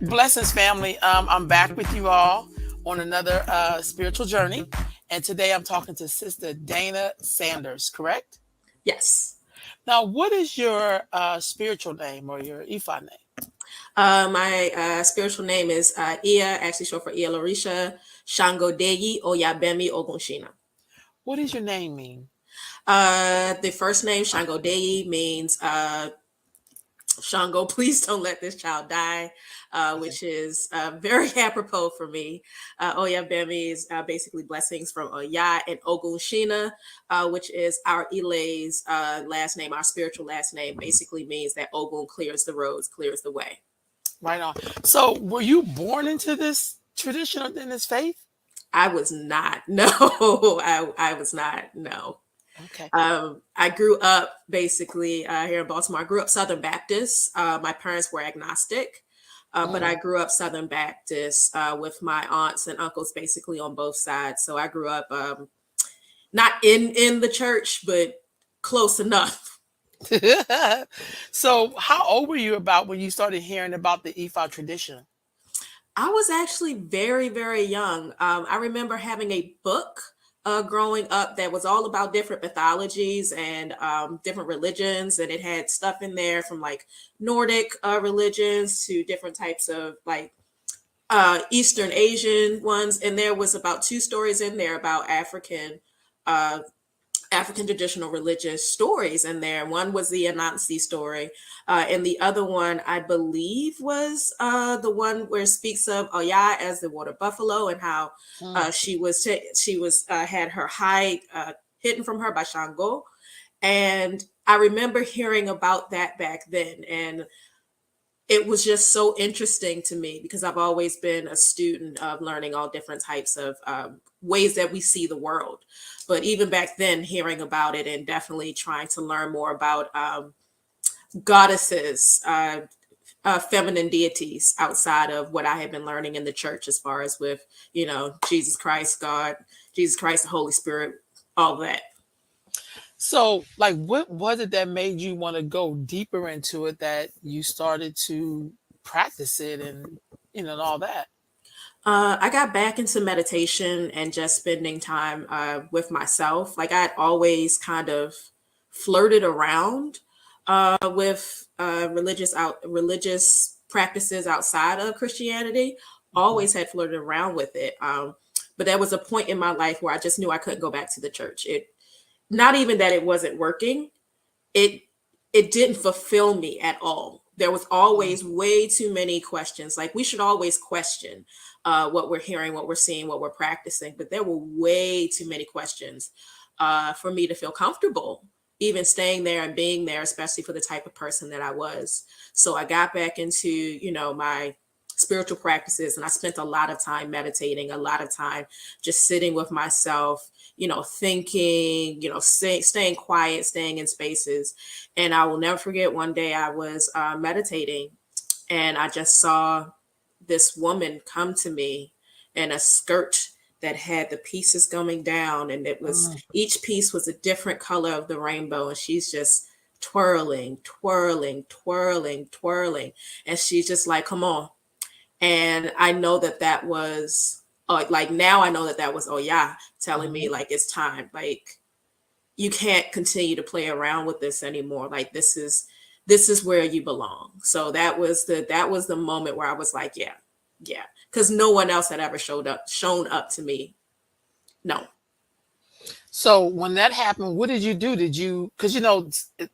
Blessings, family. I'm back with you all on another spiritual journey. And today I'm talking to Sister Dana Sanders, correct? Yes. Now, what is your spiritual name or your Ifa name? My spiritual name is Iya, actually short for Iya Larisha Sangodeyi Oyagbemi Ogunsina. What does your name mean? The first name, Sangodeyi, means Shango, please don't let this child die, Okay. which is very apropos for me. Oyagbemi is basically blessings from Oya, and Ogunsina, which is our Ile's last name, our spiritual last name, basically means that Ogun clears the roads, clears the way. Right on. So, were you born into this tradition or in this faith? I was not. No, I was not. No. Okay. I grew up basically here in Baltimore. I grew up Southern Baptist. My parents were agnostic, but I Mm. grew up Southern Baptist with my aunts and uncles basically on both sides. So I grew up not in the church, but close enough. So, how old were you about when you started hearing about the Ifa tradition? I was actually very, very young. I remember having a book growing up that was all about different mythologies and different religions, and it had stuff in there from like Nordic religions to different types of like Eastern Asian ones. And there was about two stories in there about uh, African traditional religious stories in there. One was the Anansi story, and the other one, I believe, was the one where it speaks of Oya as the water buffalo and how Mm. she was had her hide hidden from her by Shango, and I remember hearing about that back then, and it was just so interesting to me because I've always been a student of learning all different types of ways that we see the world. But even back then, hearing about it and definitely trying to learn more about goddesses, feminine deities outside of what I had been learning in the church, as far as with, Jesus Christ, God, Jesus Christ, the Holy Spirit, all that. So, like, what was it that made you want to go deeper into it that you started to practice it and all that? I got back into meditation and just spending time with myself. Like I'd always kind of flirted around with religious practices outside of Christianity. Mhm. Always had flirted around with it. But there was a point in my life where I just knew I couldn't go back to the church. It not even that it wasn't working. It it didn't fulfill me at all. There was Mm. always way too many questions. Like we should always question what we're hearing, what we're seeing, what we're practicing. But there were way too many questions for me to feel comfortable even staying there and being there, especially for the type of person that I was. So I got back into, my spiritual practices, and I spent a lot of time meditating, a lot of time just sitting with myself, thinking, staying quiet, staying in spaces. And I will never forget one day I was meditating, and I just saw this woman come to me in a skirt that had the pieces coming down, and it was Mm. each piece was a different color of the rainbow, and she's just twirling, twirling, twirling, twirling, and she's just like, come on. And I know that that was like, now I know that that was, oh yeah, telling me Mhm. like it's time, like you can't continue to play around with this anymore, like this is where you belong. So that was the moment where I was like, yeah, yeah, because no one else had ever shown up to me. No. So, when that happened, what did you do? Did you, because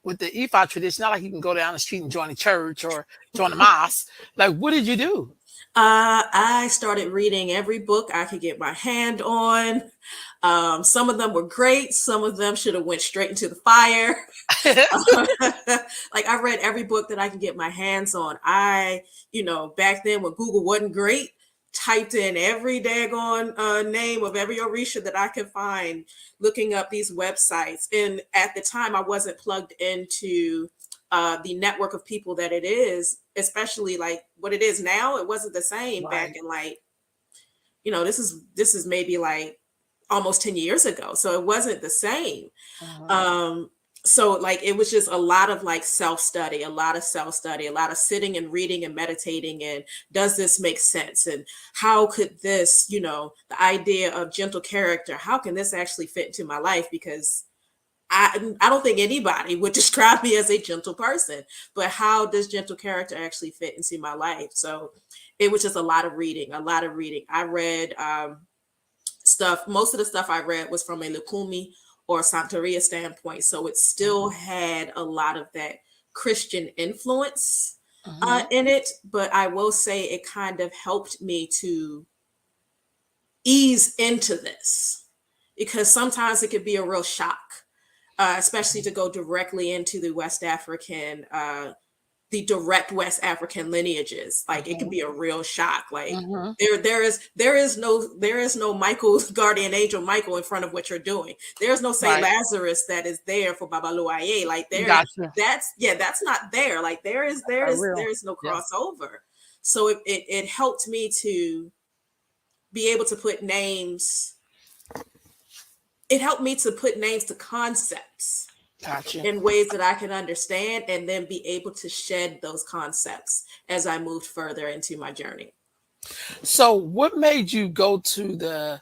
with the Ifa tradition, not like you can go down the street and join a church or join a mosque. Like, what did you do? I started reading every book I could get my hand on. Some of them were great, some of them should have went straight into the fire. Like I read every book that I can get my hands on. Back then when Google wasn't great, typed in every daggone name of every Orisha that I could find, looking up these websites. And at the time, I wasn't plugged into the network of people that it is, especially like what it is now. It wasn't the same back Right. in like, this is maybe like almost 10 years ago. So it wasn't the same. Mhm. Um, So like it was just a lot of like self-study, a lot of self-study, a lot of sitting and reading and meditating, and does this make sense, and how could this, the idea of gentle character, how can this actually fit into my life? Because I don't think anybody would describe me as a gentle person, but how does gentle character actually fit into my life? So it was just a lot of reading, a lot of reading. I read stuff. Most of the stuff I read was from a Lukumi or Santeria standpoint, so it still had a lot of that Christian influence Mhm. in it. But I will say it kind of helped me to ease into this, because sometimes it could be a real shock, especially to go directly into the direct West African lineages. Like it could Mhm. be a real shock. Like Mhm. there is no Michael, guardian angel Michael, in front of what you're doing. There's no Saint Right. Lazarus that is there for Babaluaye. Like Gotcha. that's not there. Like there is there For is real. there is no Yeah. crossover. So it helped me to be able to put names. It helped me to put names to concepts Gotcha. in ways that I can understand, and then be able to shed those concepts as I moved further into my journey. So, what made you go to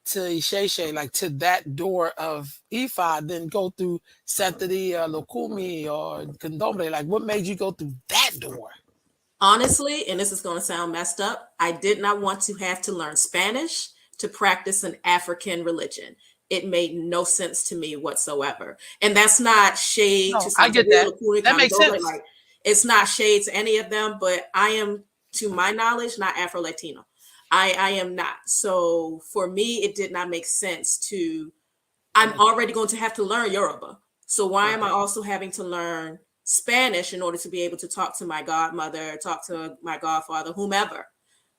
Isheshe, like to that door of Ifa, then go through Santiri or Lokumi or Condomble? Like, what made you go through that door? Honestly, and this is going to sound messed up, I did not want to have to learn Spanish to practice an African religion. It made no sense to me whatsoever. And that's not shade to No, I get Santeria, that. Lukumi, That makes Condoble. sense. Like, it's not shade to any of them, but I am, to my knowledge, not Afro Latino. I am not. So for me, it did not make sense to, I'm Mm, already going to have to learn Yoruba. So why am I right. also having to learn Spanish in order to be able to talk to my godmother, talk to my godfather, whomever,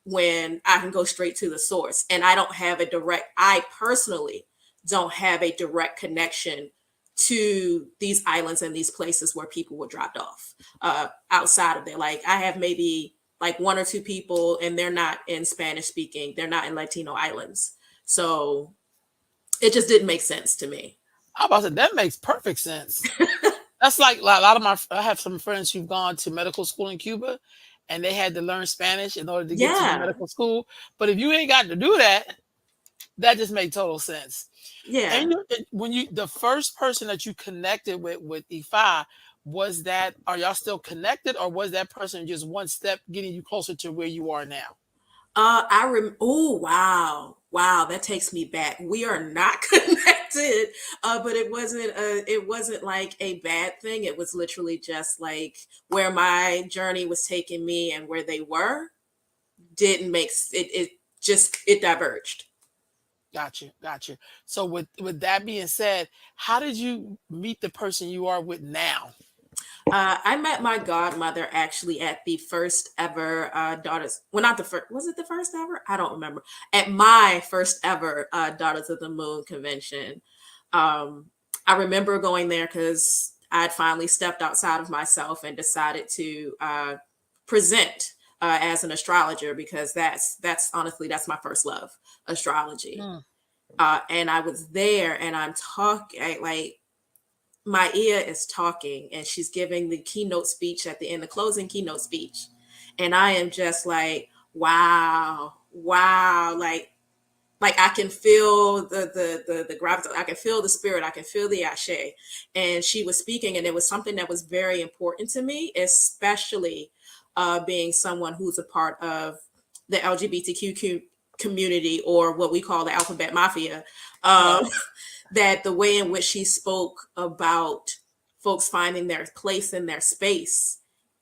when I can go straight to the source? And I personally don't have a direct connection to these islands and these places where people were dropped off outside of there. Like I have maybe like one or two people, and they're not in Spanish speaking, they're not in Latino islands. So it just didn't make sense to me. I about to say that makes perfect sense. That's like a lot of my. I have some friends who've gone to medical school in Cuba, and they had to learn Spanish in order to get to the Yeah. medical school. But if you ain't got to do that, that just made total sense. And Yeah. when you the first person that you connected with Ifa, was that, are y'all still connected, or was that person just one step getting you closer to where you are now? Oh, wow. Wow, that takes me back. We are not connected. But it wasn't like a bad thing. It was literally just like where my journey was taking me and where they were didn't make it diverged. Gotcha, gotcha. So with that being said, how did you meet the person you are with now? I met my godmother actually at the first ever Daughters. Well, not the first. Was it the first ever? I don't remember. At my first ever Daughters of the Moon convention. Um, I remember going there because I'd finally stepped outside of myself and decided to present as an astrologer, because that's honestly that's my first love, astrology. Hmm. And I was there, and I'm talking like my ear is talking, and she's giving the keynote speech at the end, the closing keynote speech. And I am just like, wow, wow, like I can feel the gravity, I can feel the spirit, I can feel the ashe. And she was speaking, and it was something that was very important to me, especially being someone who's a part of the LGBTQ community, or what we call the alphabet mafia. Right. Um, that the way in which she spoke about folks finding their place in their space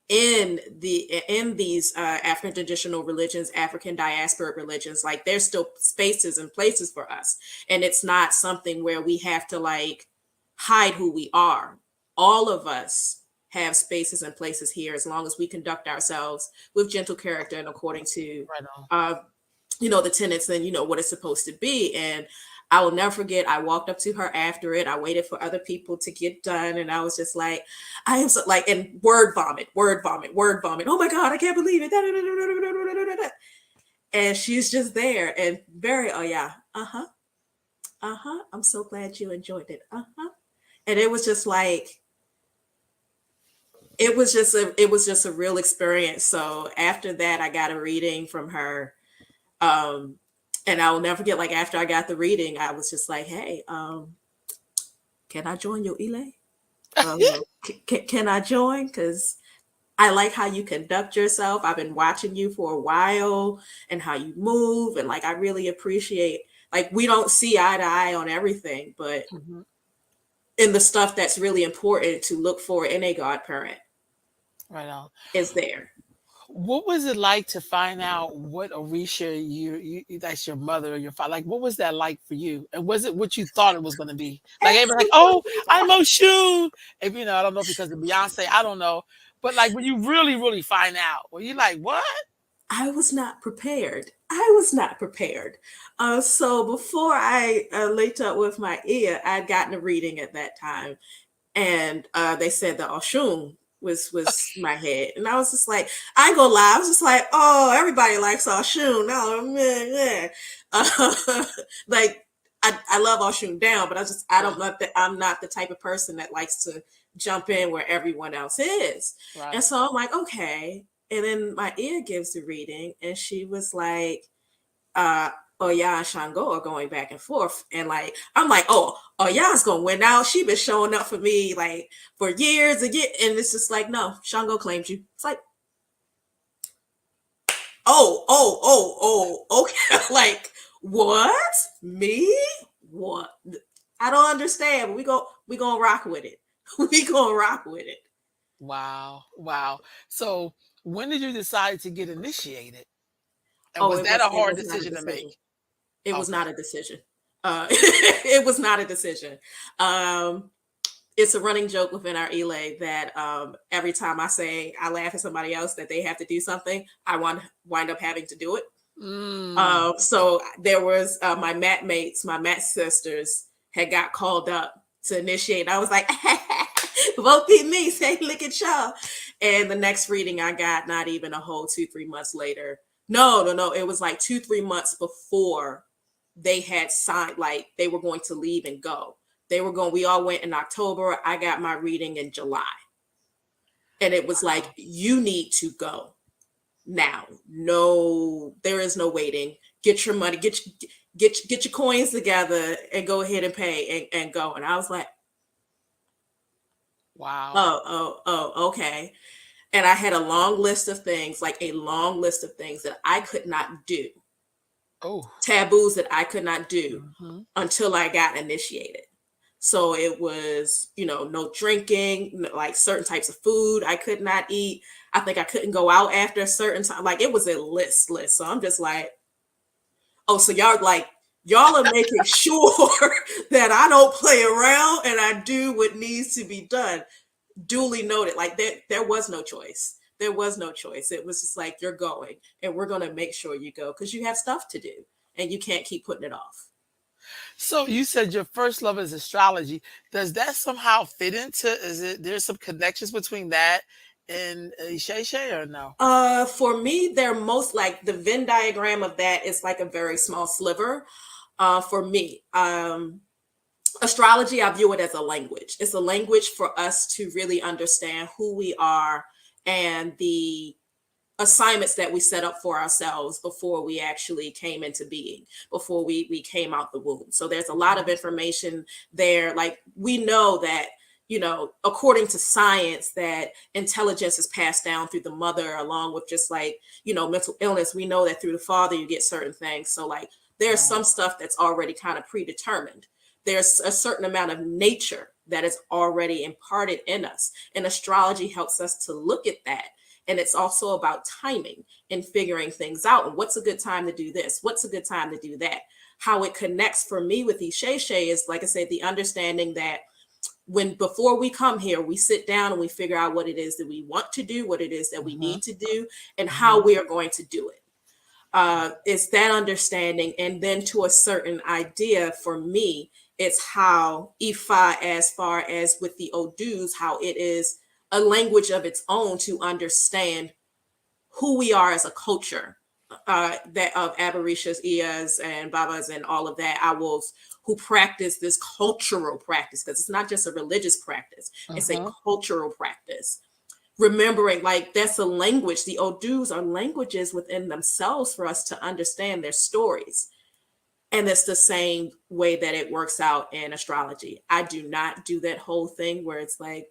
in these African traditional religions, African diasporic religions, like there's still spaces and places for us, and it's not something where we have to like hide who we are. All of us have spaces and places here, as long as we conduct ourselves with gentle character and according to Right on. uh, the tenets and what it's supposed to be. And I will never forget, I walked up to her after it. I waited for other people to get done, and I was just like, I am so like, and word vomit, word vomit, word vomit. Oh my God, I can't believe it. And she's just there, and very, oh yeah, uh-huh, uh-huh, I'm so glad you enjoyed it, uh-huh. And it was just like, it was just a real experience. So after that, I got a reading from her. Um, and I will never forget, like after I got the reading, I was just like, hey, can I join your Ile? Can I join? Because I like how you conduct yourself. I've been watching you for a while and how you move. And like, I really appreciate, like, we don't see eye to eye on everything, but Mhm. in the stuff that's really important to look for in a godparent Right on. is there. What was it like to find out what Orisha that's your mother or your father? Like, what was that like for you? And was it what you thought it was going to be? Like, everybody like, oh, I'm Oshun. If you know, I don't know because of Beyonce, I don't know. But like, when you really, really find out, were you like, what? I was not prepared. I was not prepared. So before I linked up with my ear, I'd gotten a reading at that time, and they said that Oshun was my head, and I was just like, I ain't gonna lie, I was just like, oh, everybody likes Oshun. No, man, like I love Oshun down, but I don't know that I'm not the type of person that likes to jump in where everyone else is, and Right. so I'm like, okay. And then my ear gives the reading, and she was like, Oya and Shango are going back and forth. And like, I'm like, oh, Oya's gonna win now. She been showing up for me like for years and years. And it's just like, no, Shango claims you. It's like, okay. Like, what? Me? What? I don't understand, but we gonna rock with it. We gonna rock with it. Wow. Wow. So, when did you decide to get initiated? And Oh, was that a it hard was not a decision to decision. make? It was Okay. not a decision. It was not a decision. It's a running joke within our Elay that every time I say I laugh at somebody else that they have to do something, I wind up having to do it. Mm. So there was my mat mates, my mat sisters had got called up to initiate. I was like, vote me, say look at y'all. And the next reading I got, not even a whole 2-3 months later. No. It was like 2-3 months before they had signed, like they were going to leave and go. We all went in October. I got my reading in July. And it was like, Wow. you need to go now. No, there is no waiting. Get your money, get your coins together and go ahead and pay and go. And I was like, Wow. oh, okay. And I had a long list of things, like a long list of things that I could not do, Oh. taboos that I could not do Hmm. until I got initiated. So it was, no drinking, like certain types of food I could not eat. I think I couldn't go out after a certain time. Like it was a list. So I'm just like, oh, so y'all are making sure that I don't play around and I do what needs to be done. Duly noted. Like there was no choice. There was no choice. It was just like, you're going and we're going to make sure you go because you have stuff to do and you can't keep putting it off. So you said your first love is astrology. Does that somehow fit into? Is it there's some connections between that and Shay or no? For me, they're most like the Venn diagram of that is like a very small sliver. For me, astrology, I view it as a language. It's a language for us to really understand who we are and the assignments that we set up for ourselves before we actually came into being, before we came out the womb. So there's a lot of information there. Like we know that, according to science, that intelligence is passed down through the mother, along with just like, mental illness. We know that through the father, you get certain things. So like there's Right. some stuff that's already kind of predetermined. There's a certain amount of nature that is already imparted in us. And astrology helps us to look at that, and it's also about timing and figuring things out. And what's a good time to do this? What's a good time to do that? How it connects for me with Isheshe is, like I said, the understanding that before we come here, we sit down and we figure out what it is that we want to do, what it is that we Hmm. need to do, and how Hmm. we are going to do it. It's that understanding. And then to a certain idea for me, it's how Ifa, as far as with the Odus, how it is a language of its own to understand who we are as a culture that of Aberishas, Iyas, and Babas, and all of that, Awos, who practice this cultural practice, because it's not just a religious practice, it's a Uh-huh. cultural practice. Remembering, like, that's a language. The Odus are languages within themselves for us to understand their stories. And that's the same way that it works out in astrology. I do not do that whole thing where it's like,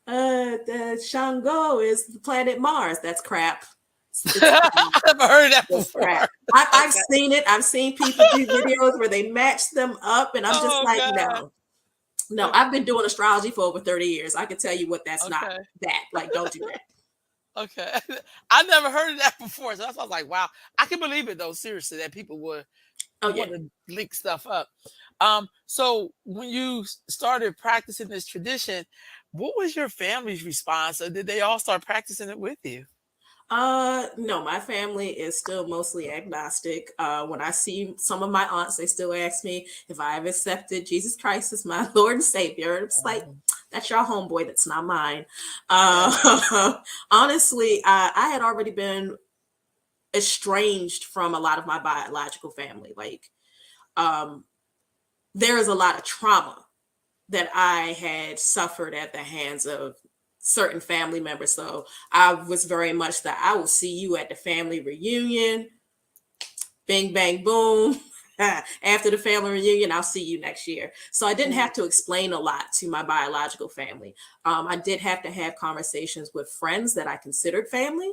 the Shango is the planet Mars. That's crap. It's I never heard that It's before. crap. I've Okay. seen it. I've seen people do videos where they match them up, and I'm just Oh like, God. no, no. Okay. I've been doing astrology for over 30 years. I can tell you what that's not. Okay. That, like, don't do that. Okay. I never heard of that before. So that's why I was like, wow. I can believe it though, seriously, that people would Oh yeah. want to link stuff up. So when you started practicing this tradition, what was your family's response? Or did they all start practicing it with you? No, my family is still mostly agnostic. When I see some of my aunts, they still ask me if I've accepted Jesus Christ as my Lord and Savior. It's like, Mhm. that's your homeboy, that's not mine. Yeah. Honestly, I had already been estranged from a lot of my biological family. Like, um, there is a lot of trauma that I had suffered at the hands of certain family members. So I was very much that I will see you at the family reunion, bing, bang, boom. After the family reunion, I'll see you next year. So I didn't Mhm. have to explain a lot to my biological family. I did have to have conversations with friends that I considered family.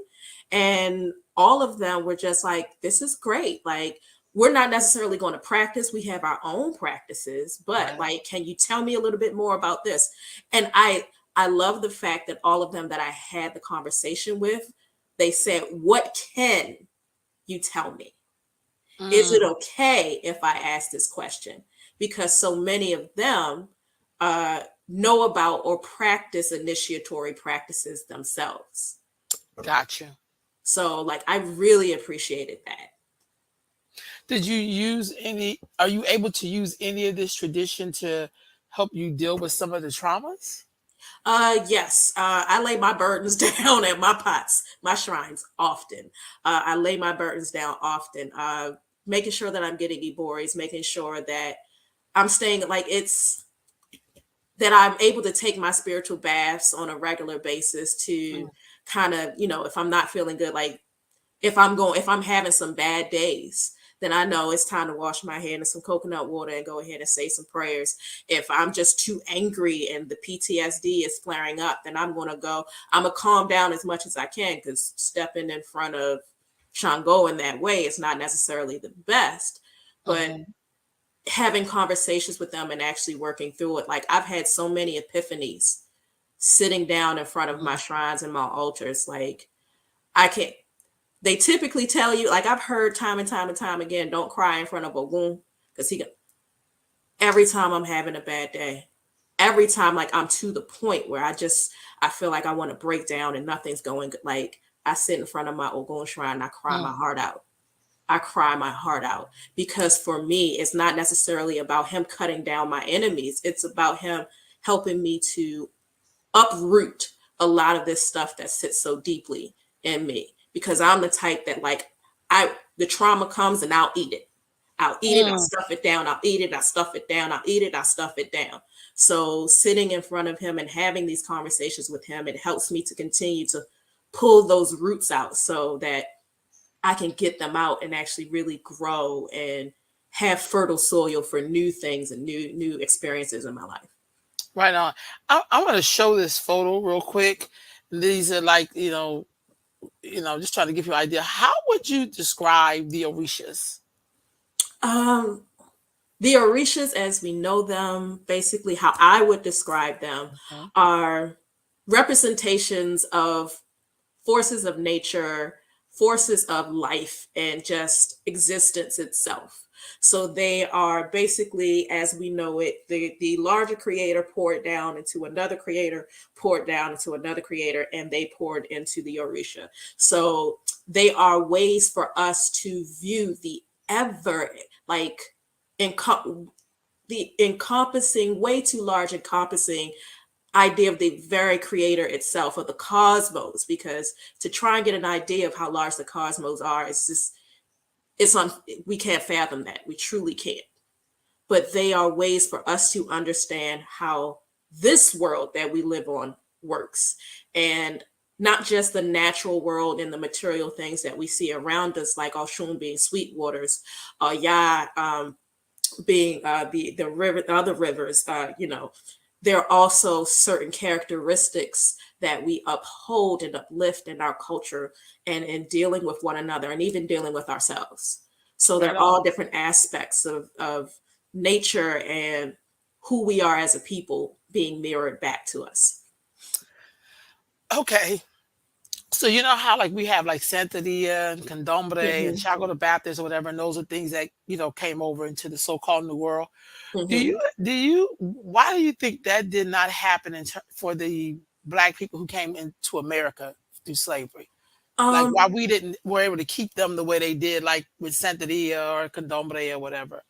And all of them were just like, this is great. Like, we're not necessarily going to practice. We have our own practices, but Right. like, can you tell me a little bit more about this? And I love the fact that all of them that I had the conversation with, they said, what can you tell me? Is it Mm, okay if I ask this question? Because so many of them know about or practice initiatory practices themselves. got you. So, like, I really appreciated that. Did you use any? Are you able to use any of this tradition to help you deal with some of the traumas? Yes, I lay my burdens down at my pots, my shrines often. I lay my burdens down often, making sure that I'm getting Iboris, making sure that I'm staying, like, it's that I'm able to take my spiritual baths on a regular basis to Mm, kind of, if I'm not feeling good, like, if I'm having some bad days, then I know it's time to wash my hair in some coconut water and go ahead and say some prayers. If I'm just too angry and the PTSD is flaring up, then I'm gonna calm down as much as I can, because stepping in front of Shango in that way is not necessarily the best. But mhm. having conversations with them and actually working through it, like, I've had so many epiphanies sitting down in front of my Mm, shrines and my altars. Like, I can't, they typically tell you, like, I've heard time and time and time again, don't cry in front of Ogun, because every time I'm having a bad day, every time, like, I'm to the point where I feel like I want to break down and nothing's going good. Like, I sit in front of my Ogun shrine and I cry my mm, heart out. I cry my heart out, because for me, it's not necessarily about him cutting down my enemies. It's about him helping me to uproot a lot of this stuff that sits so deeply in me, because I'm the type that, like, the trauma comes and I'll eat it. I'll eat it, I'll mm. stuff it down, I'll eat it, I'll stuff it down, I'll eat it, I'll stuff it down. So sitting in front of him and having these conversations with him, it helps me to continue to pull those roots out so that I can get them out and actually really grow and have fertile soil for new things and new experiences in my life. Right on. I want to show this photo real quick. These are like, just trying to give you an idea. How would you describe the Orishas? Um, the Orishas, as we know them, basically how I would describe them, Mhm. are representations of forces of nature, forces of life, and just existence itself. So they are basically, as we know it, the larger creator poured down into another creator, poured down into another creator, and they poured into the Orisha. So they are ways for us to view the ever, like, enco- the encompassing, way too large encompassing idea of the very creator itself, of the cosmos, because to try and get an idea of how large the cosmos are is just, we can't fathom that. We truly can't. But they are ways for us to understand how this world that we live on works. And not just the natural world and the material things that we see around us, like Oshun being sweet waters, Ya being the river, the other rivers, there are also certain characteristics that we uphold and uplift in our culture and in dealing with one another and even dealing with ourselves. So Right they're on. all different aspects of nature and who we are as a people being mirrored back to us. Okay. So you know how like we have like Santeria and Candomblé and Hmm. Chaco the Baptist or whatever, and those are things that came over into the so-called New World. Do you Hmm. do you why do you think that did not happen for the black people who came into America through slavery? Like why Um, we didn't were able to keep them the way they did, like with Santeria or Candomblé or whatever.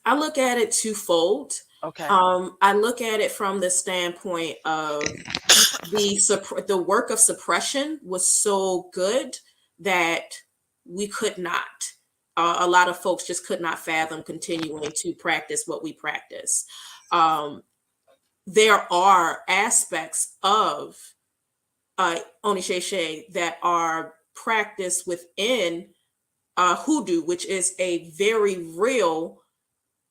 I look at it twofold. Okay. I look at it from the standpoint of the work of suppression was so good that we could not. A lot of folks just could not fathom continuing to practice what we practice. Um, there are aspects of Onisheshe that are practiced within hoodoo, which is a very real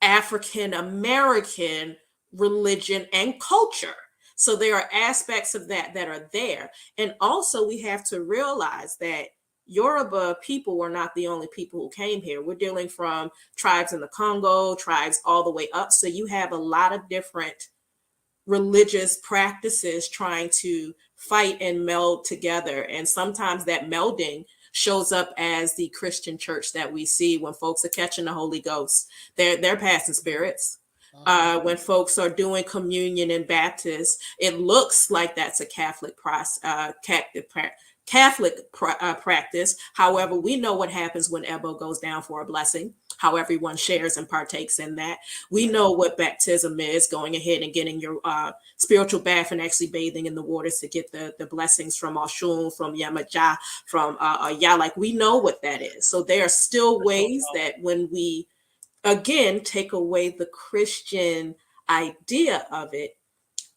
African American religion and culture. So there are aspects of that that are there. And also, we have to realize that Yoruba people were not the only people who came here. We're dealing from tribes in the Congo, tribes all the way up. So you have a lot of different religious practices trying to fight and meld together. And sometimes that melding shows up as the Christian church that we see when folks are catching the Holy Ghost. They're passing spirits. Mhm. When folks are doing communion and baptism, it looks like that's a Catholic practice. However, we know what happens when Ebo goes down for a blessing, how everyone shares and partakes in that. We Right. know what baptism is, going ahead and getting your spiritual bath and actually bathing in the waters to get the blessings from Oshun, from Yamaja, from Ya. Like, we know what that is. So there are still ways that when we, again, take away the Christian idea of it,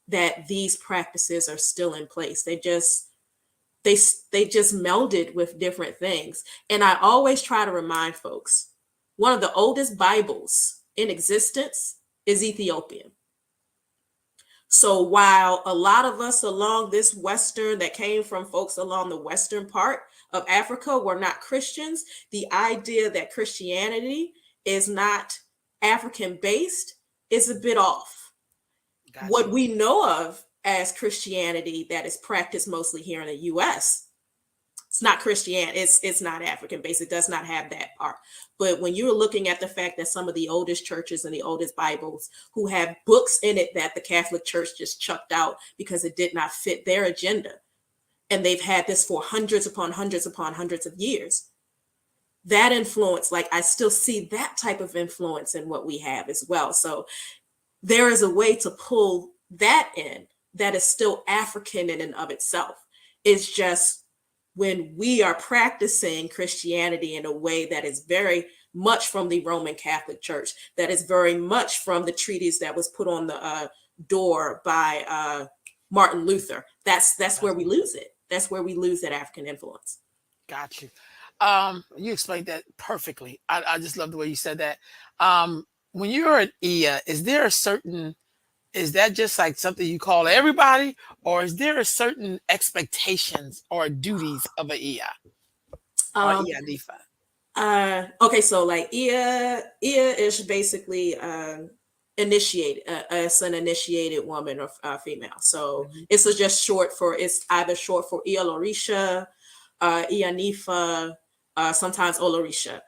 that these practices are still in place. They just melded with different things. And I always try to remind folks, one of the oldest Bibles in existence is Ethiopian. So while a lot of us along this Western, that came from folks along the Western part of Africa, were not Christians, the idea that Christianity is not African based is a bit off. Got What you. we know of as Christianity that is practiced mostly here in the US, it's not Christianity. It's not African based. It does not have that part. But when you're looking at the fact that some of the oldest churches and the oldest Bibles who have books in it that the Catholic Church just chucked out because it did not fit their agenda, and they've had this for hundreds upon hundreds upon hundreds of years, that influence, like, I still see that type of influence in what we have as well. So there is a way to pull that in that is still African in and of itself. It's just when we are practicing Christianity in a way that is very much from the Roman Catholic Church, that is very much from the treatise that was put on the door by Martin Luther. That's where we lose it. That's where we lose that African influence. Got you. You explained that perfectly. I just love the way you said that. When you're an Ia, is that just like something you call everybody, or is there a certain expectations or duties of a Ia or Um, Ia Nifa? okay, so like Ia is basically initiated. It's an initiated woman or female. So Mhm. just short for, it's either short for Ia Lorisha, Ia Nifa, sometimes Olorisha.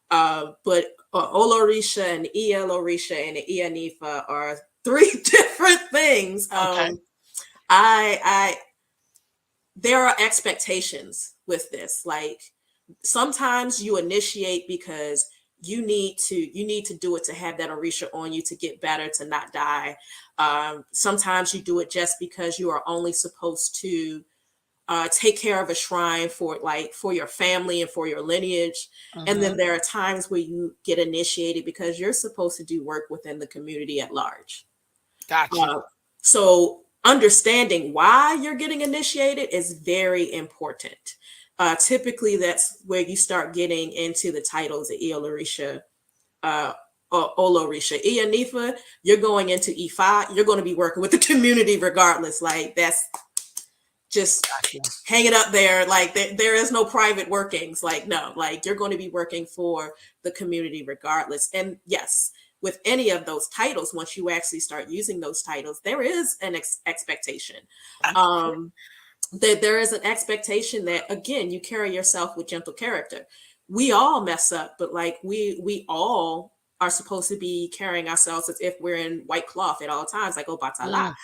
But Olorisha and Ia Lorisha and Ia Nifa are three different things. Okay. I There are expectations with this. Like, sometimes you initiate because you need to do it to have that Orisha on you, to get better, to not die. Sometimes you do it just because you are only supposed to take care of a shrine for your family and for your lineage. And then Mm-hmm. there are times where you get initiated because you're supposed to do work within the community at large. Gotcha. So understanding why you're getting initiated is very important. Typically, that's where you start getting into the titles of Eolorisha, or Olorisha. Ianifa, you're going into E5, you're going to be working with the community regardless. Like, that's just Gotcha. hang it up there. Like, there is no private workings. Like, no, like, you're going to be working for the community regardless. And yes, with any of those titles, once you actually start using those titles, there is an expectation. Um, that there is an expectation that, again, you carry yourself with gentle character. We all mess up, but like, we all are supposed to be carrying ourselves as if we're in white cloth at all times, like Obatala.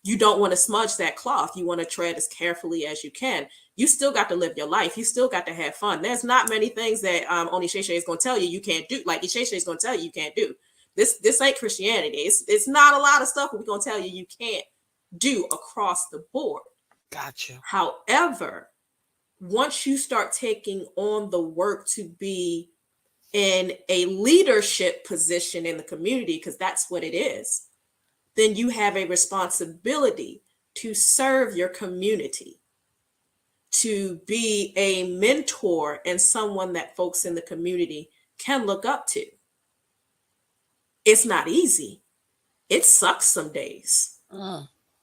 You don't want to smudge that cloth. You want to tread as carefully as you can. You still got to live your life. You still got to have fun. There's not many things that Onisheshe is going to tell you can't do. Like, Isheshe is going to tell you can't do. This ain't Christianity. It's not a lot of stuff we're going to tell you can't do across the board. Gotcha. However, once you start taking on the work to be in a leadership position in the community, because that's what it is, then you have a responsibility to serve your community, to be a mentor and someone that folks in the community can look up to. It's not easy. It sucks some days.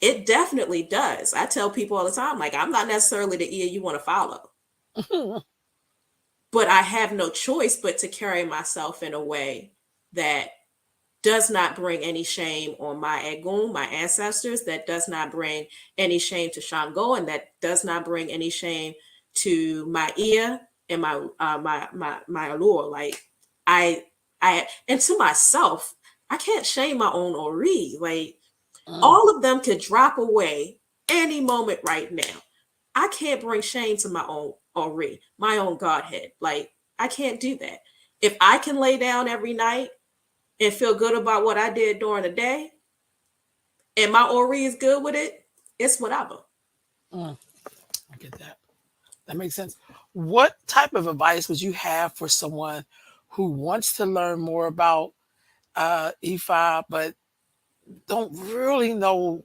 It definitely does. I tell people all the time, like, I'm not necessarily the ear you want to follow, but I have no choice but to carry myself in a way that does not bring any shame on my Egun, my ancestors, that does not bring any shame to Shango, and that does not bring any shame to my ear and my allure. Like, I and to myself, I can't shame my own Ori. Like, all of them could drop away any moment right now. I can't bring shame to my own Ori, my own Godhead. Like, I can't do that. If I can lay down every night and feel good about what I did during the day, and my Ori is good with it, it's whatever. I get that. That makes sense. What type of advice would you have for someone who wants to learn more about Ifa, but don't really know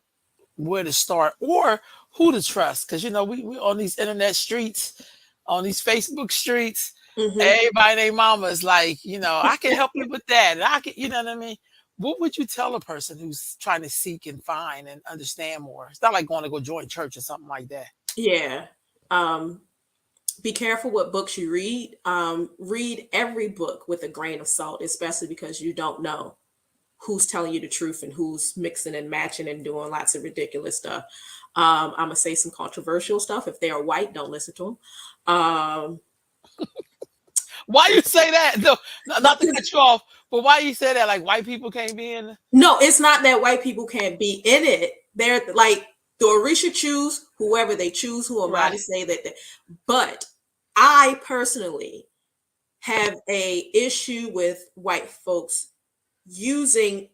where to start or who to trust? Because, we on these internet streets, on these Facebook streets, Mm-hmm. everybody, their mama is like, I can help you with that. And I can, you know what I mean? What would you tell a person who's trying to seek and find and understand more? It's not like going to go join church or something like that. Yeah. Be careful what books you read. Read every book with a grain of salt, especially because you don't know who's telling you the truth and who's mixing and matching and doing lots of ridiculous stuff. I'm gonna say some controversial stuff. If they are white, don't listen to them. Why you say that? No, not to cut you off, but why you say that? Like, white people can't be in? No, it's not that white people can't be in it. They're like, the Orisha choose whoever they choose. Who am I to say that? But I personally have a issue with white folks using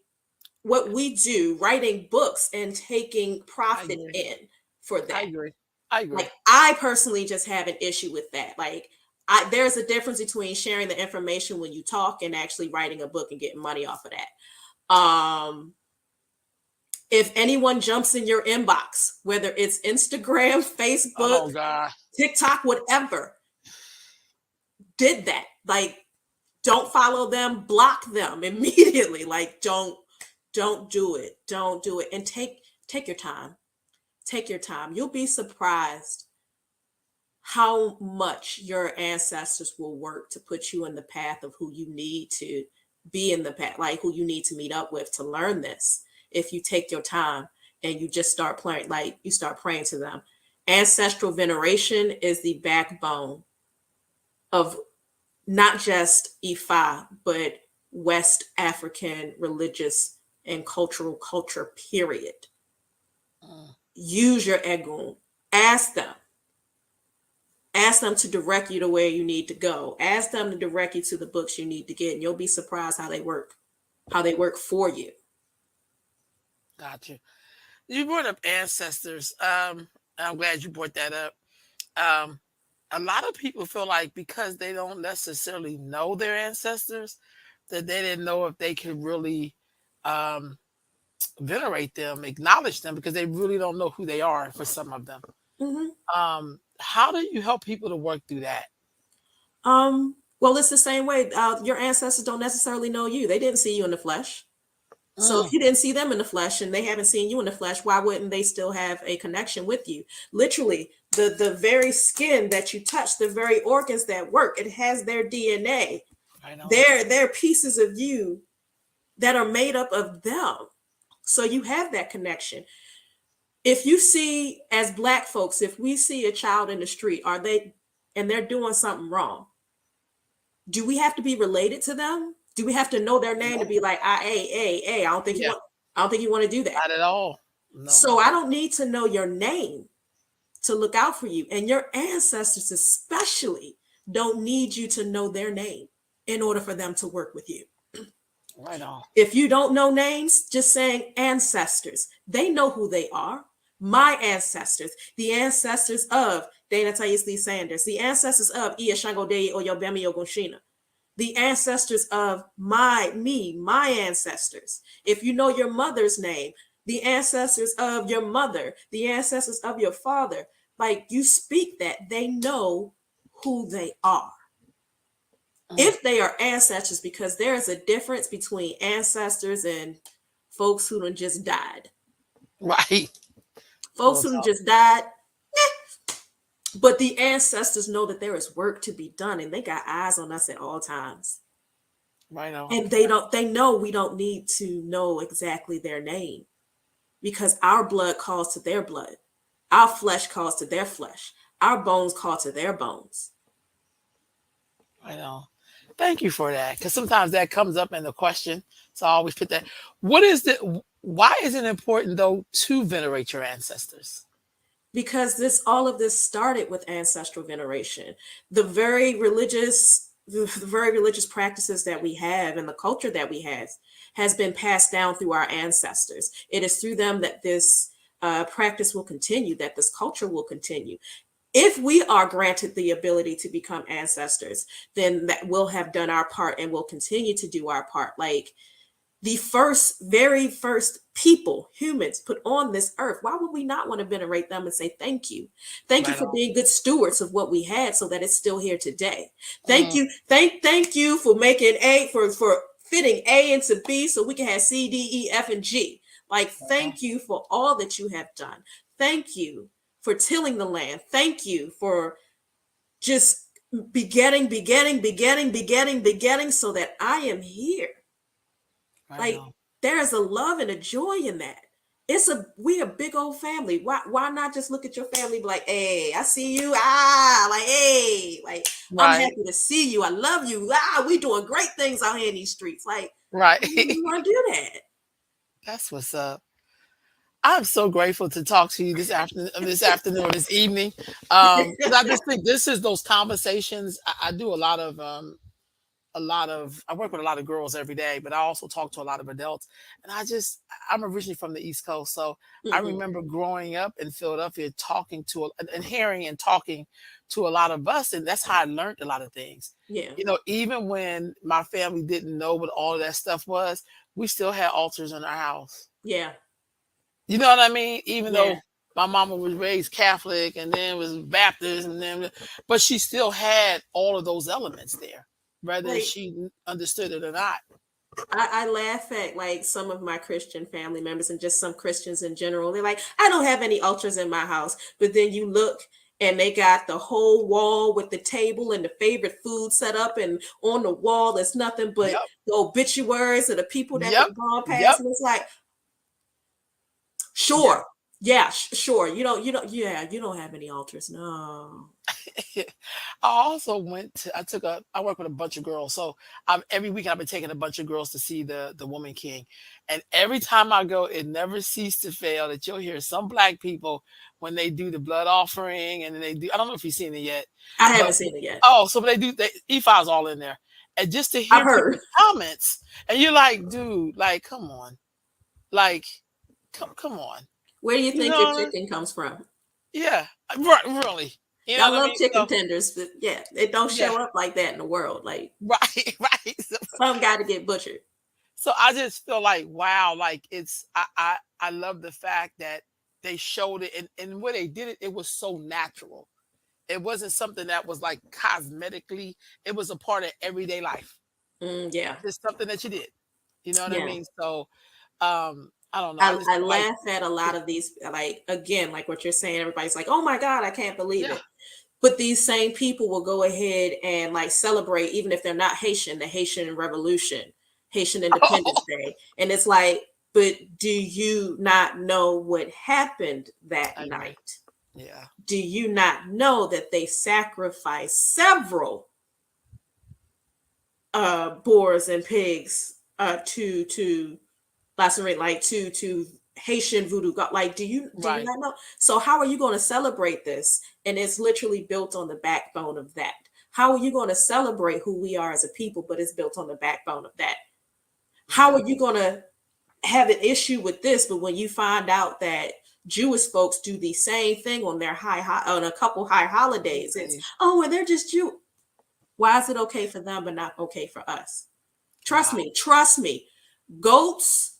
what we do, writing books and taking profit in for that. I agree. Like, I personally just have an issue with that. Like, there's a difference between sharing the information when you talk and actually writing a book and getting money off of that. If anyone jumps in your inbox, whether it's Instagram, Facebook, TikTok, whatever, did that, like, don't follow them, block them immediately. Like, don't do it. Don't do it. And take your time. Take your time. You'll be surprised how much your ancestors will work to put you in the path of who you need to be in the path, like who you need to meet up with to learn this. If you take your time and you just start praying, like you start praying to them. Ancestral veneration is the backbone of not just Ifa, but West African religious and culture, period. Use your Egun. Ask them. Ask them to direct you to where you need to go. Ask them to direct you to the books you need to get, and you'll be surprised how they work for you. Gotcha. You brought up ancestors. I'm glad you brought that up. Um, a lot of people feel like because they don't necessarily know their ancestors, that they didn't know if they could really um, venerate them, acknowledge them, because they really don't know who they are for some of them. Mm-hmm. How do you help people to work through that? Well, it's the same way. Your ancestors don't necessarily know you. They didn't see you in the flesh. So Mm, if you didn't see them in the flesh and they haven't seen you in the flesh, why wouldn't they still have a connection with you? Literally, the very skin that you touch, the very organs that work, it has their DNA. I know. They're pieces of you that are made up of them. So you have that connection. If you see, as Black folks, if we see a child in the street, and they're doing something wrong, do we have to be related to them? Do we have to know their name to No. be like, hey, Yeah, I don't think you want to do that. not at all. No. So I don't need to know your name to look out for you. And your ancestors especially don't need you to know their name in order for them to work with you. Right on. If you don't know names, just saying ancestors, they know who they are. My ancestors, the ancestors of Dana Thais Lee Sanders, the ancestors of Sangodeyi Oyagbemi Ogunsina, the ancestors of my ancestors. If you know your mother's name, the ancestors of your mother, the ancestors of your father, like you speak that, they know who they are. Mm, If they are ancestors, because there is a difference between ancestors and folks who done just died. right. Folks Well, who done just died, but the ancestors know that there is work to be done and they got eyes on us at all times. right on. And they know we don't need to know exactly their name because our blood calls to their blood. Our flesh calls to their flesh. Our bones call to their bones. Right on. Thank you for that. Because sometimes that comes up in the question. So I always put that. What is the why is it important though to venerate your ancestors? Because all of this started with ancestral veneration. The very religious practices that we have and the culture that we have has been passed down through our ancestors. It is through them that this practice will continue, that this culture will continue. If we are granted the ability to become ancestors, then that we'll have done our part and we'll continue to do our part. Like the very first people, humans put on this earth, why would we not want to venerate them and say thank you? Thank you Right for on. being good stewards of what we had so that it's still here today. Thank Mm, you. Thank you for making for fitting A into B so we can have C, D, E, F, and G. Like, right on. thank you for all that you have done. Thank you for tilling the land. Thank you for just begetting so that I am here. Right Like on. there is a love and a joy in that. We a big old family. Why not just look at your family and be like, hey, I see you. Like, hey, like I'm Right. happy to see you. I love you. We doing great things out here in these streets. Like, Right. why would you want to do that? That's what's up. I'm so grateful to talk to you this afternoon or this evening. Because I just think this is those conversations. I do a lot of I work with a lot of girls every day, but I also talk to a lot of adults. And I'm originally from the East Coast, so I Mhm. remember growing up in Philadelphia, talking to and hearing and talking to a lot of us, and that's how I learned a lot of things. Yeah, Even when my family didn't know what all of that stuff was, we still had altars in our house. yeah, You know what I mean? Even yeah. though my mama was raised Catholic and then was Baptist but she still had all of those elements there, whether Like she understood it or not. I laugh at like some of my Christian family members and just some Christians in general. They're like, I don't have any altars in my house. But then you look and they got the whole wall with the table and the favorite food set up, and on the wall there's nothing but Yep. the obituaries of the people that Yep. have gone past. Yep. And it's like, Yep. sure, Yeah, sure. Yeah, you don't have any altars. No. I also I took I work with a bunch of girls. So every week I've been taking a bunch of girls to see the Woman King. And every time I go, it never ceases to fail that you'll hear some black people when they do the blood offering and then they do, I don't know if you've seen it yet, I but haven't seen it yet. oh, so they do, E5's all in there. And just to I've hear heard. people's comments, and you're like, dude, like, come on. Like, come on. Where do you You think your know, chicken comes from? yeah, right, really. You know I what I love mean? chicken So, tenders, but yeah, it don't yeah, show up like that in the world. Like right, right. some got to get butchered. So I just feel like, wow, like I love the fact that they showed it, and when they did it, it was so natural. It wasn't something that was like cosmetically, it was a part of everyday life. Yeah, It's something that you did. You know what I yeah. mean? So I don't know. I just I feel like, laugh at a lot of these, like again, like what you're saying. Everybody's like, "Oh my God, I can't believe yeah. it." But these same people will go ahead and like celebrate, even if they're not Haitian, the Haitian Revolution, Haitian Independence Day, and it's like, but do you not know what happened that I agree. night? Yeah. Do you not know that they sacrificed several boars and pigs to lacerate, like to Haitian voodoo god? Like, do you Right. not know? So how are you going to celebrate this? And it's literally built on the backbone of that. How are you going to celebrate who we are as a people, but it's built on the backbone of that? How Yeah. are you going to have an issue with this, but when you find out that Jewish folks do the same thing on their on a couple high holidays, it's, Days. oh, well, they're just Jew. Why is it okay for them but not okay for us? Trust Wow. me, trust me. Goats,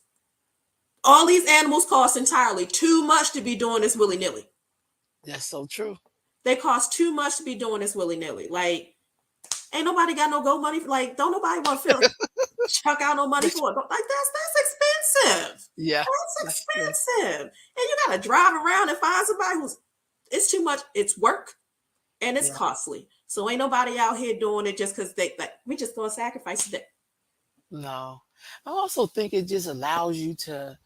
all these animals cost entirely too much to be doing this willy nilly. That's so true. They cost too much to be doing this willy nilly. Like, ain't nobody got no go money. Like, don't nobody want to feel chuck out no money for it. Like, that's expensive. Yeah. That's That's true. expensive. And you gotta drive around and find somebody who's, it's too much. It's work and it's Yeah. costly. So ain't nobody out here doing it just because they like, we just gonna sacrifice that. No. I also think it just allows you to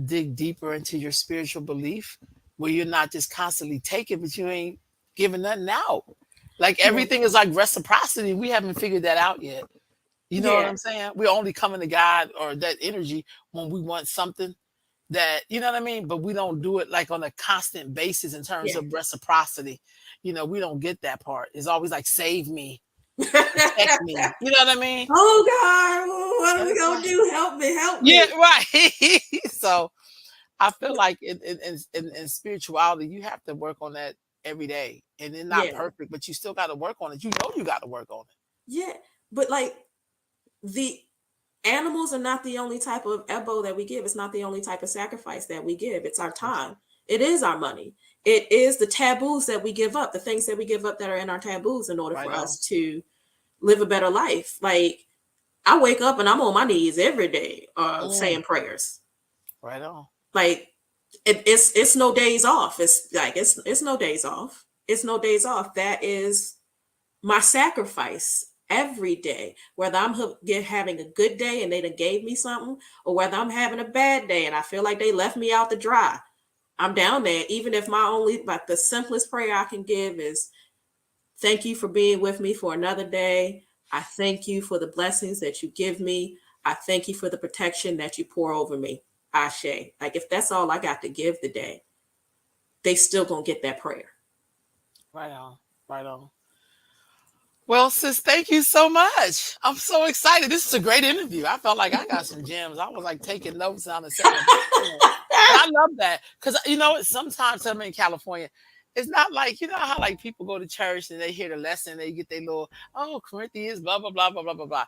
dig deeper into your spiritual belief where you're not just constantly taking, but you ain't giving nothing out. Like Yeah. everything is like reciprocity. We haven't figured that out yet. You know what Yeah. I'm saying? We're only coming to God or that energy when we want something that, you know what I mean? But we don't do it like on a constant basis in terms Yeah. of reciprocity. You know, we don't get that part. It's always like, save me, protect me. You know what I mean? Oh God, what are And we it's gonna like, do? Help me, help yeah, me. right. So I feel like in spirituality, you have to work on that every day. And it's not Yeah. perfect, but you still got to work on it. You know, you got to work on it. Yeah. But like the animals are not the only type of ebo that we give. It's not the only type of sacrifice that we give. It's our time. It is our money. It is the taboos that we give up, the things that we give up that are in our taboos in order Right for on. us to live a better life. Like I wake up and I'm on my knees every day Mm, saying prayers. right on. Like it's no days off. It's like it's no days off. It's no days off. That is my sacrifice every day, whether I'm having a good day and they done gave me something, or whether I'm having a bad day and I feel like they left me out to dry. I'm down there, even if my only, like the simplest prayer I can give is thank you for being with me for another day. I thank you for the blessings that you give me. I thank you for the protection that you pour over me. Ashe. Like if that's all I got to give today, they still gonna get that prayer. Right on. Right on. Well, sis, thank you so much. I'm so excited. This is a great interview. I felt like I got some gems. I was like taking notes down and setting a book. And I love that because you know sometimes I'm in California. It's not like you know how like people go to church and they hear the lesson, they get their little Corinthians, blah blah blah blah blah blah blah. Yeah.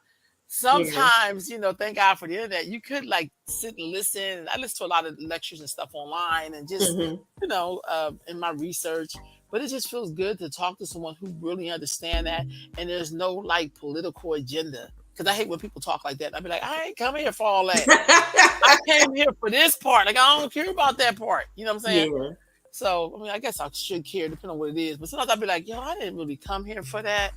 Sometimes you know, thank God for the internet. You could like sit and listen. I listen to a lot of lectures and stuff online, and just Hmm. you know, in my research. But it just feels good to talk to someone who really understand that, and there's no like political agenda. Because I hate when people talk like that. I'd be like, I ain't come here for all that. I came here for this part. Like I don't care about that part. You know what I'm saying? Yeah. So I mean, I guess I should care depending on what it is. But sometimes I'd be like, yo, I didn't really come here for that.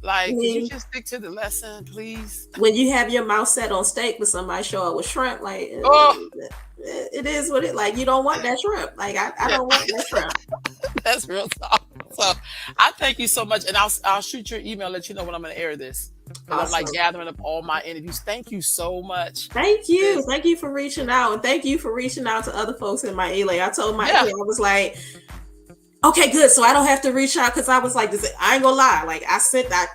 Like, could you mean, just stick to the lesson, please? when you have your mouth set on steak, but somebody show up with shrimp, like Oh, it is what it like. You don't want that shrimp. Like I yeah, don't want that shrimp. that's real talk. So I thank you so much, and I'll shoot your email, let you know when I'm going to air this, because I'm like Awesome. gathering up all my interviews. Thank you so much. Thank you. Sis. Thank you for reaching out. And thank you for reaching out to other folks in my ELA. I told my Yeah, ELA, I was like, okay, good. So I don't have to reach out because I was like, I ain't gonna lie. Like I sent that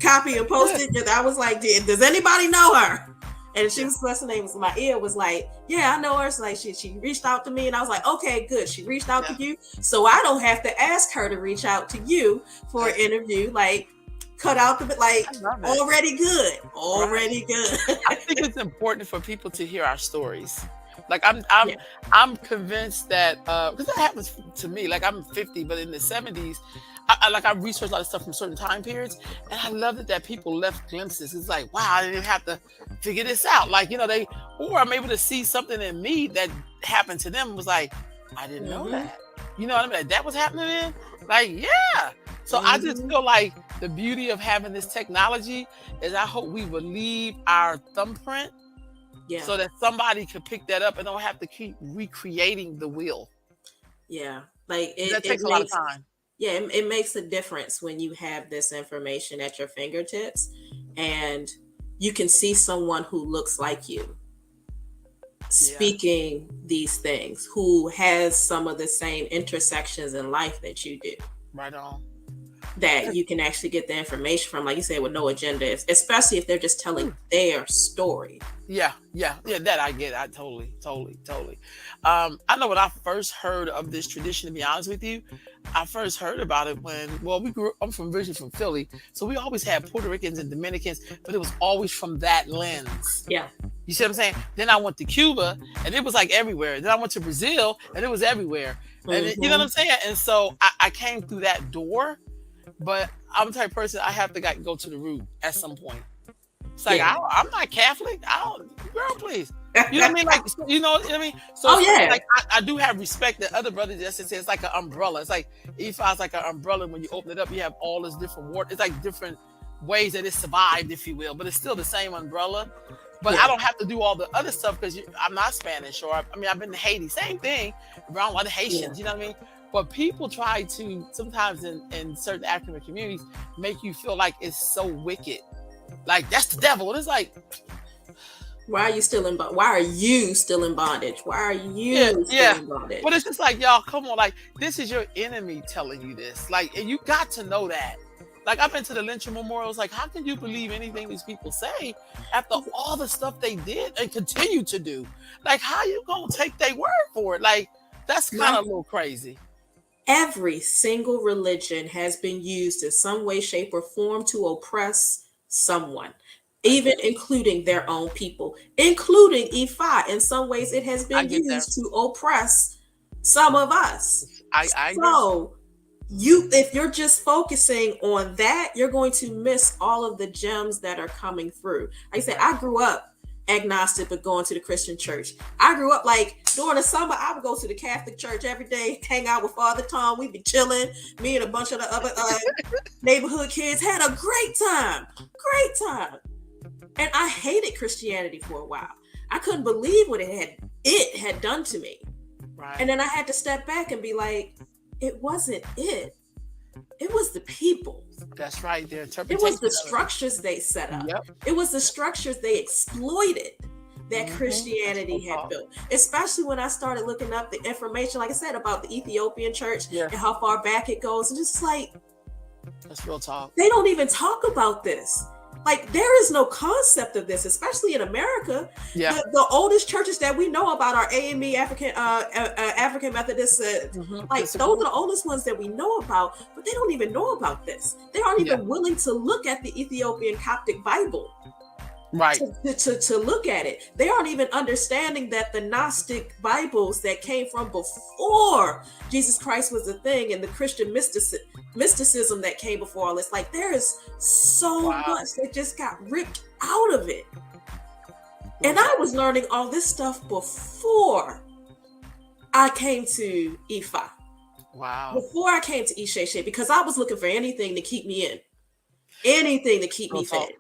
copy and good. posted because I was like, does anybody know her? And she Yeah, was, what's her name? Was my ear was like, yeah, I know her. So like she reached out to me, and I was like, okay, good. She reached out to yeah. you, so I don't have to ask her to reach out to you for an interview. Like, cut out the like, I love it. already good, Right. already good. I think it's important for people to hear our stories. Like Yeah. I'm convinced that because that happens to me. Like I'm 50, but in the 70s, I researched a lot of stuff from certain time periods, and I loved it that people left glimpses. It's like, wow, I didn't have to figure this out. Like, or I'm able to see something in me that happened to them. Was like, I didn't know Mm-hmm. that. You know what I mean? Like, that was happening then. Like, yeah. So I just Mm-hmm. feel like the beauty of having this technology is I hope we will leave our thumbprint Yeah. so that somebody could pick that up and don't have to keep recreating the wheel. Yeah. Like That it takes a lot of makes time. yeah, it makes a difference when you have this information at your fingertips and you can see someone who looks like you Yeah, speaking these things, who has some of the same intersections in life that you do, right on. that you can actually get the information from, like you said, with no agenda, especially if they're just telling Mm. their story. Yeah. That I get. I totally. I know when I first heard of this tradition. To be honest with you, I first heard about it when we grew. I'm originally from Philly, so we always had Puerto Ricans and Dominicans, but it was always from that lens. Yeah. You see what I'm saying? Then I went to Cuba, and it was like everywhere. Then I went to Brazil, and it was everywhere. And you know what Mm-hmm. I'm saying? And so I came through that door. But I'm the type of person I have to go to the root at some point. It's like Yeah. I'm not Catholic. I don't, girl, please. You know what I mean? Like you know what I mean? So Oh it's funny, yeah. like I do have respect that other brothers just say it's like an umbrella. It's like Ephi's like an umbrella. When you open it up, you have all this different water. It's like different ways that it survived, if you will, but it's still the same umbrella. But I Yeah. don't have to do all the other stuff because I'm not Spanish, or I mean I've been to Haiti, same thing, around a lot of Yeah. Haitians. You know what I mean? But people try to sometimes in certain African communities make you feel like it's so wicked, like that's the devil. And it's like, Why are you still in why are you still in bondage? Why are yeah, you still yeah. in bondage? But it's just like, y'all, come on, like this is your enemy telling you this, like, and you got to know that. Like I've been to the lynching memorials. Like, how can you believe anything these people say after all the stuff they did and continue to do? Like, how you gonna take their word for it? Like, that's kind My of a little crazy. Every single religion has been used in some way, shape, or form to oppress someone, I even get, including their own people, including Ifa. In some ways, it has I been get that. used to oppress some of us. I agree. So, if you're just focusing on that, you're going to miss all of the gems that are coming through. Like I said, Right. I grew up agnostic but going to the Christian church. I grew up like during the summer, I would go to the Catholic church every day, hang out with Father Tom. We'd be chilling. Me and a bunch of the other neighborhood kids had a great time. And I hated Christianity for a while. I couldn't believe what it had done to me. Right. And then I had to step back and be like, it wasn't it. It was the people. That's right. Their It was interpretation. the structures they set up. Yep. It was the structures they exploited that Mhm. Christianity That's had what built. Especially when I started looking up the information, like I said, about the Ethiopian church Yeah. and how far back it goes. And just like, That's real talk. they don't even talk about this. Like, there is no concept of this, especially in America. Yeah. The oldest churches that we know about are AME, African Methodist. Like, That's those are the oldest ones that we know about, but they don't even know about this. They aren't Yeah. even willing to look at the Ethiopian Coptic Bible right. to look at it. They aren't even understanding that the Gnostic Bibles that came from before Jesus Christ was a thing, and the Christian mysticism that came before all this. Like, there is so Wow. much that just got ripped out of it. And I was learning all this stuff before I came to Ifa, Wow. before I came to Isheshe, because I was looking for anything to keep me in. anything to keep Real me talk. fed.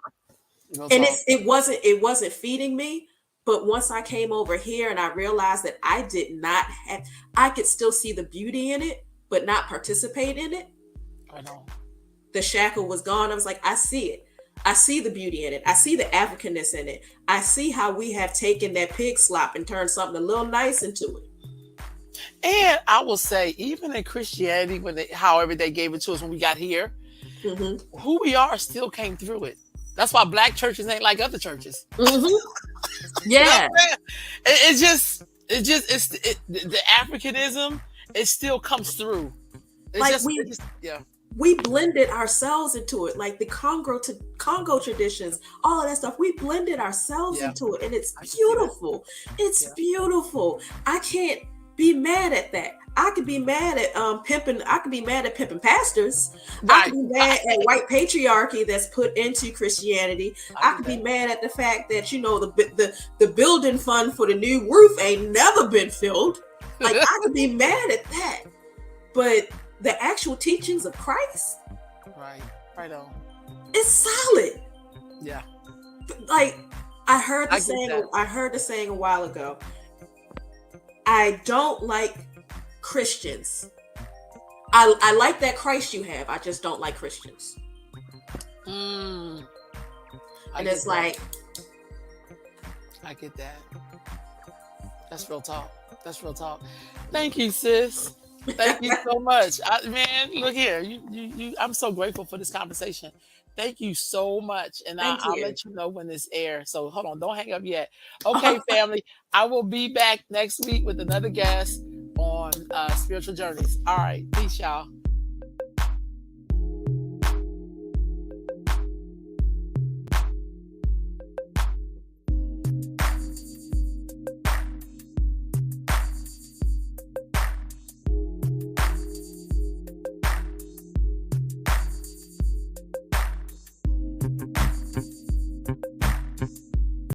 Real And talk. it wasn't feeding me. But once I came over here and I realized that I did not have, I could still see the beauty in it, but not participate in it. I know. The shackle was gone. I was like, I see it. I see the beauty in it. I see the Africanness in it. I see how we have taken that pig slop and turned something a little nice into it. And I will say, even in Christianity, however they gave it to us when we got here, Mm-hmm. who we are still came through it. That's why black churches ain't like other churches. Mm-hmm. You know Yeah. what I'm saying? The Africanism. It still comes through. Like Yeah. we blended ourselves into it, like the Congo traditions, all of that stuff. We blended ourselves Yeah. into it, and it's I can see that. beautiful. It's Yeah. beautiful. I can't be mad at that. I could be mad at pimping. I could be mad at pimping pastors. I Right. could be mad at white patriarchy that's put into Christianity. I I could get be that. mad at the fact that the building fund for the new roof ain't never been filled. Like I could be mad at that, but the actual teachings of Christ, Right. Right on. is solid. Yeah. Like I heard I the get saying. that. I heard the saying a while ago. I don't like Christians. I like that Christ you have. I just don't like Christians. Mm, I And get it's that. like, I get that. That's real talk. That's real talk. Thank you, sis. Thank you so much. Man, look here. I'm so grateful for this conversation. Thank you so much. And thank I'll you. let you know when this airs. So hold on, don't hang up yet. Okay, family. I will be back next week with another guest on spiritual journeys. All right. Peace, y'all.